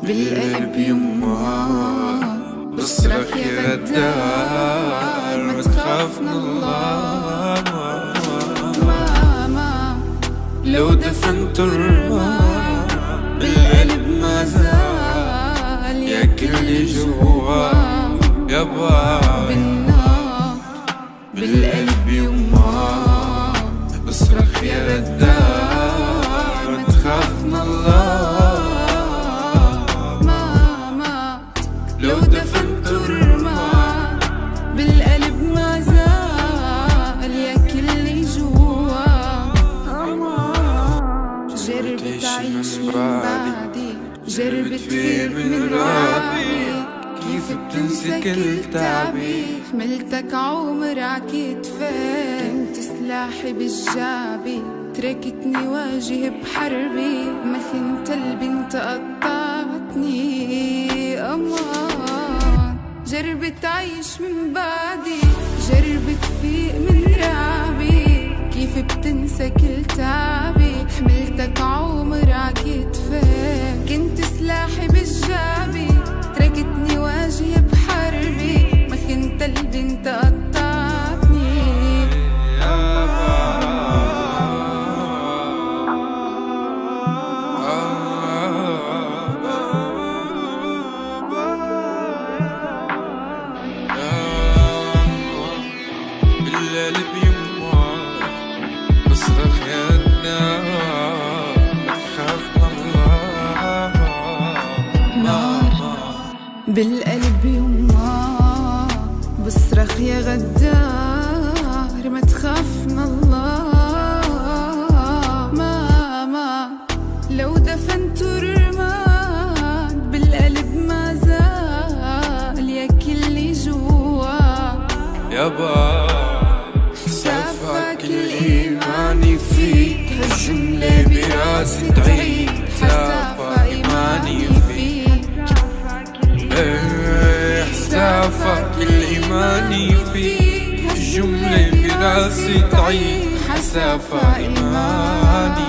بالقلب يما بصرخ يا غدار ما تخاف من الله. ماما لو دفنت الرمال بالقلب ما زال ياكلني جوا يابا بالنار. بالقلب يما بصرخ يا غدار ما تخاف من الله. ماما لو دفنت الرمال بالقلب ما زال ياكلني جوا. جربت أعيش من بعدي، جربت فيق من رعبي، كيف بتنسى كل تعبي. حملتك عمر عكتفي، كنت سلاحي بالجعبي، تركتني واجه بحربي. ما خنت البنت قطعتني أمان. جربت أعيش من بعدي، جربت فيق من رعبي، كيف بتنسى كل تعبي. حملتك عمر عكتفي، كنت سلاحي بالجعبي، تركتني واجه بحربي. ما خنت البنت قطعتني. بالقلب يما بصرخ يا غدار ما تخاف من الله. ماما بالقلب يما بصرخ يا غدار ما تخاف من الله. ماما لو دفنت الرماد بالقلب ما زال ياكلني جوا يابا. شافك الإيماني فيك، هالجملة براسي تعيد حسافة إيماني فيك. حسافك الإيماني فيك، الجملة براسي تعيد حسافة إيماني